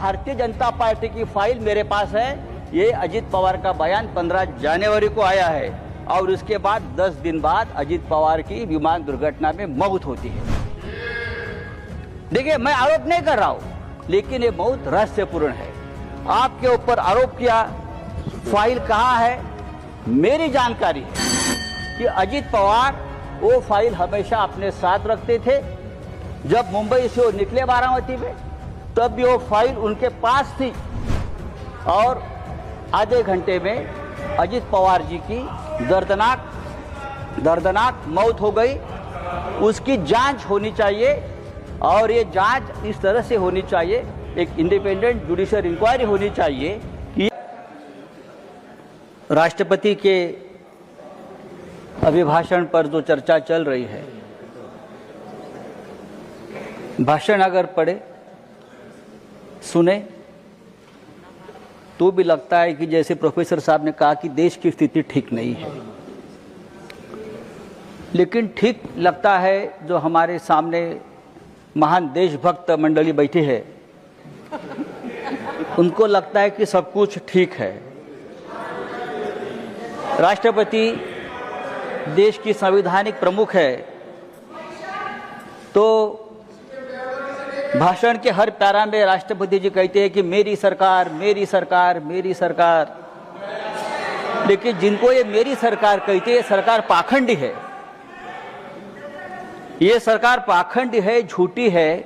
Bharatiya Janata party की file मेरे पास है। ये अजित पवार का बयान 15 जनवरी को आया है और उसके बाद 10 दिन बाद अजित पवार की विमान दुर्घटना में मौत होती है। देखिए, मैं आरोप नहीं कर रहा हूं, लेकिन ये मौत रहस्यपूर्ण है। आपके ऊपर आरोप किया, फाइल कहाँ है? मेरी जानकारी है कि अजित पवार वो फाइल हमेशा अपने साथ रखते थे। जब मुंबई से वो निकले बारामती में, तब भी वो फाइल उनके पास थी और आधे घंटे में अजित पवार जी की दर्दनाक मौत हो गई। उसकी जांच होनी चाहिए और ये जांच इस तरह से होनी चाहिए, एक इंडिपेंडेंट जुडिशियल इंक्वायरी होनी चाहिए कि राष्ट्रपति के अभिभाषण पर जो चर्चा चल रही है, भाषण अगर पढ़े सुने तो भी लगता है कि जैसे प्रोफेसर साहब ने कहा कि देश की स्थिति ठीक नहीं है। लेकिन ठीक लगता है जो हमारे सामने महान देशभक्त मंडली बैठी है, उनको लगता है कि सब कुछ ठीक है। राष्ट्रपति देश की संवैधानिक प्रमुख है, तो भाषण के हर पैरा में राष्ट्रपति जी कहते हैं कि मेरी सरकार, मेरी सरकार, मेरी सरकार। लेकिन जिनको ये मेरी सरकार कहते हैं, ये सरकार पाखंडी है। ये सरकार पाखंडी है, झूठी है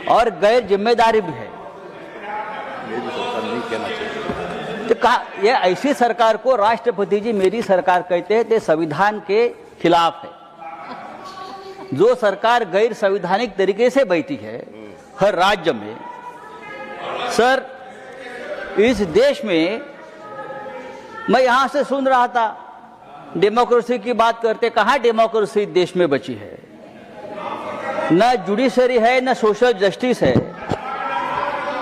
और गैर जिम्मेदारी भी है। मेरी सरकार नहीं कहना चाहिए। तो कहा ये ऐसी सरकार को राष्ट्रपति जी मेरी सरकार कहते हैं, तो संविधान के खिलाफ है। जो सरकार गैर संवैधानिक तरीके से बैठी है हर राज्य में, सर इस देश में, मैं यहां से सुन रहा था डेमोक्रेसी की बात करते, कहां डेमोक्रेसी देश में बची है? न जुडिशरी है, न सोशल जस्टिस है।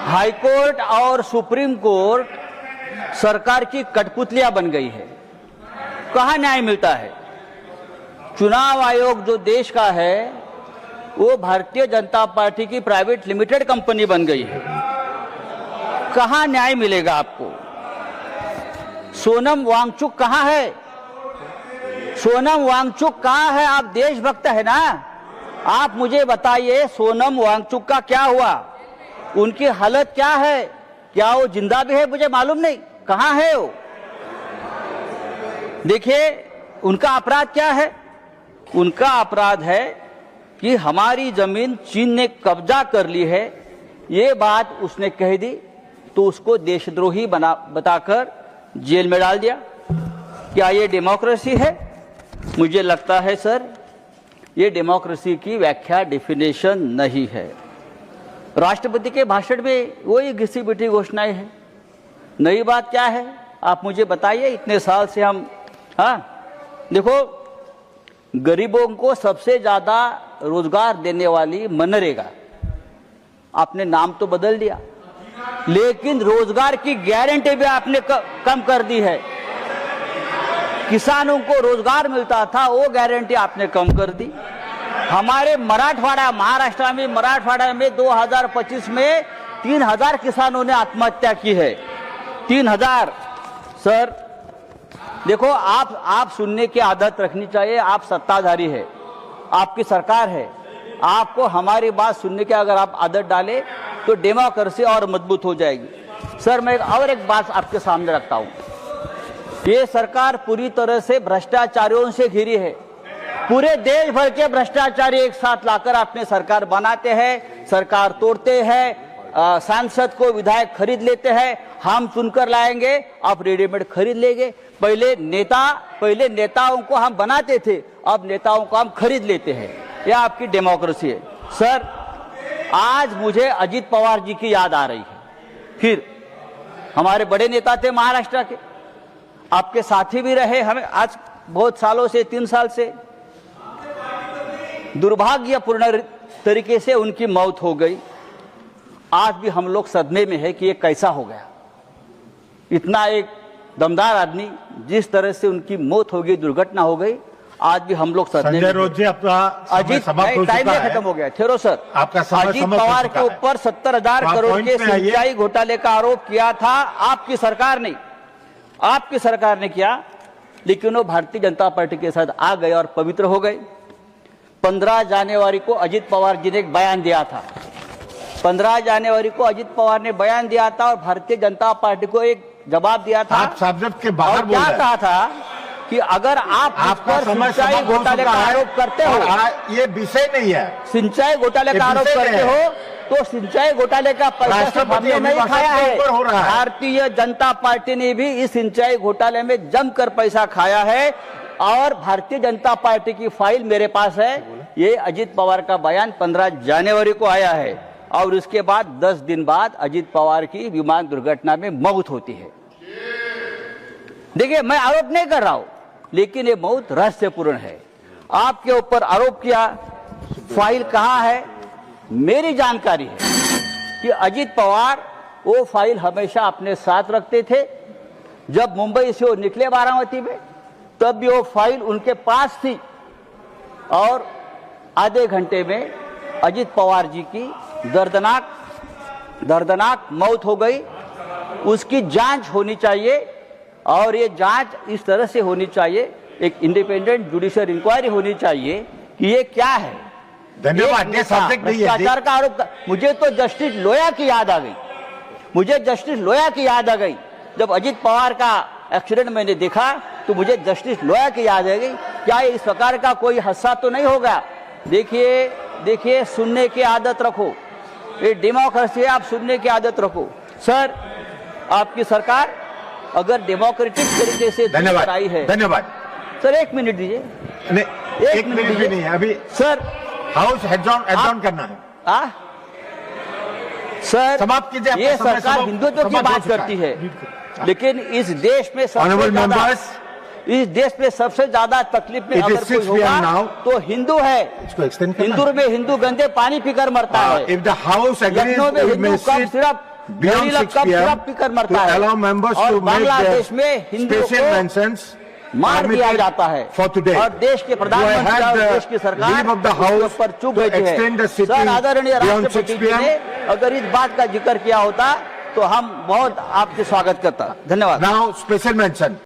हाई कोर्ट और सुप्रीम कोर्ट सरकार की कठपुतलियां बन गई है। कहां न्याय मिलता है? चुनाव आयोग जो देश का है, वो भारतीय जनता पार्टी की प्राइवेट लिमिटेड कंपनी बन गई है। कहां न्याय मिलेगा आपको? सोनम वांगचुक कहां है? सोनम वांगचुक कहां है? आप देशभक्त है ना, आप मुझे बताइए सोनम वांगचुक का क्या हुआ? उनकी हालत क्या है? क्या वो जिंदा भी है? मुझे मालूम नहीं, कहां है वो? देखिए, उनका अपराध क्या है? उनका अपराध है कि हमारी जमीन चीन ने कब्जा कर ली है। ये बात उसने कह दी तो उसको देशद्रोही बताकर जेल में डाल दिया। क्या ये डेमोक्रेसी है? मुझे लगता है सर, ये डेमोक्रेसी की व्याख्या, डेफिनेशन नहीं है। राष्ट्रपति के भाषण में वही घिसी पिटी घोषणाएं हैं। नई बात क्या है आप मुझे बताइए। इतने साल से हम, देखो, गरीबों को सबसे ज्यादा रोजगार देने वाली मनरेगा, आपने नाम तो बदल दिया, लेकिन रोजगार की गारंटी भी आपने कम कर दी है। किसानों को रोजगार मिलता था, वो गारंटी आपने कम कर दी। हमारे मराठवाड़ा, महाराष्ट्र में, मराठवाड़ा में 2025 में 3000 किसानों ने आत्महत्या की है। 3000। सर देखो, आप सुनने की आदत रखनी चाहिए। आप सत्ताधारी है, आपकी सरकार है, आपको हमारी बात सुनने की अगर आप आदत डाले तो डेमोक्रेसी और मजबूत हो जाएगी। सर मैं और एक बात आपके सामने रखता हूं। ये सरकार पूरी तरह से भ्रष्टाचारियों से घिरी है। पूरे देश भर के भ्रष्टाचारी एक साथ लाकर अपने सरकार बनाते हैं, सरकार तोड़ते हैं, सांसद को विधायक खरीद लेते हैं। हम चुनकर लाएंगे, आप रेडीमेड खरीद लेंगे। पहले नेताओं को हम बनाते थे, अब नेताओं को हम खरीद लेते हैं। यह आपकी डेमोक्रेसी है। सर आज मुझे अजित पवार जी की याद आ रही है। फिर हमारे बड़े नेता थे महाराष्ट्र के, आपके साथी भी रहे हमें आज बहुत सालों से, 3 साल से। दुर्भाग्यपूर्ण तरीके से उनकी मौत हो गई। आज भी हम लोग सदमे में है कि ये कैसा हो गया। इतना एक दमदार आदमी, जिस तरह से उनकी मौत हो गई, दुर्घटना हो गई, आज भी हम लोग सदन संजय रोज जी, अपना समय अजीत समाप्त हो टाइम चुका नहीं है। खत्म हो गया, ठहरो सर। आपका समय अजीत समाप्त हो पवार चुका के है। ऊपर 70,000 तो आप करोड़ पॉइंट के पे आइए। सिंचाई घोटाले का आरोप किया था आपकी सरकार ने, आपकी सरकार ने किया, लेकिन वो भारतीय जनता पार्टी के साथ आ गए और पवित्र हो गए। 15 जनवरी को अजीत पवार जी ने एक बयान दिया था, 15 जनवरी को अजीत पवार ने बयान दिया था और भारतीय जनता पार्टी को एक जवाब दिया था। आप सब्जेक्ट के बाहर और बोल क्या रहे हैं। कहा था कि अगर आप मुझ आपका पर समय सिंचाई समाप्त हो घोटाले का चुका है आरोप करते और हो, ये विषय नहीं है। सिंचाई घोटाले ये का आरोप विषय करते है। हो, तो सिंचाई घोटाले का पैसा सिर्फ राष्ट्रपति हमने नहीं अभिभाषण खाया के है, ऊपर हो रहा है। भारतीय जनता पार्टी ने भी इस सिंचाई घोटाले में जमकर पैसा खाया है। और भारतीय जनता पार्टी की फाइल मेरे पास है, ये अजीत पवार का बयान 15 जनवरी को आया है और उसके बाद 10 दिन बाद अजीत पवार की विमान दुर्घटना में मौत होती है। देखिए, मैं आरोप नहीं कर रहा हूं, लेकिन ये मौत रहस्यपूर्ण है। आपके ऊपर आरोप किया, फाइल कहां है? मेरी जानकारी है कि अजीत पवार वो फाइल हमेशा अपने साथ रखते थे। जब मुंबई से वो निकले बारामती में, तब भी वो फाइल उनके पास थी और आधे घंटे में अजीत पवार जी की दर्दनाक मौत हो गई। उसकी जांच होनी चाहिए और ये जांच इस तरह से होनी चाहिए, एक इंडिपेंडेंट जुडिशियल इंक्वायरी होनी चाहिए कि ये क्या है। धन्यवाद। ये सब्जेक्ट नहीं है। भ्रष्टाचार का आरोप। मुझे तो जस्टिस लोया की याद आ गई, मुझे जस्टिस लोया की याद आ गई। जब अजीत पवार का एक्सीडेंट मैंने देखा तो मुझे जस्टिस लोया की याद आ गई। क्या इस प्रकार का कोई हादसा तो नहीं होगा? देखिए, सुनने की आदत रखो, ये डेमोक्रेसी है, आप सुनने की आदत रखो। सर, आपकी सरकार अगर डेमोक्रेटिक तरीके से धन्यवाद आई है। धन्यवाद सर, 1 मिनट दीजिए। नहीं, 1 मिनट भी नहीं है अभी। सर, हाउस एडजॉर्न करना है। सर, समाप्त कीजिए, आपका ये समय सरकार हिंदुत्व की समाप्त हो बात चुका करती है। है, लेकिन इस देश में Honorable members, इस देश में सबसे ज्यादा तकलीफ में It is अगर कोई 6 PM होगा now. तो हिंदू है। इसको extend करना हिंदू में हिंदू गंदे पानी पीकर मरता है। if the house agrees, Lucknow में we Hindu may cup sit सिर्फ beyond 6 कप PM सिर्फ पीकर मरता to है allow members और to make बांग्लादेश their में हिंदुओं special को mentions मार दिया permitted जाता है for today. और देश के Do I प्रधानमंत्री have और the देश की सरकार leave of the उसके house ऊपर चुप to बैठी है। extend the sitting सर, आदरणीय beyond राष्ट्रपति 6 जी PM? ने अगर इस बात का जिक्र किया होता तो हम बहुत आपके स्वागत करता। धन्यवाद। Now special mention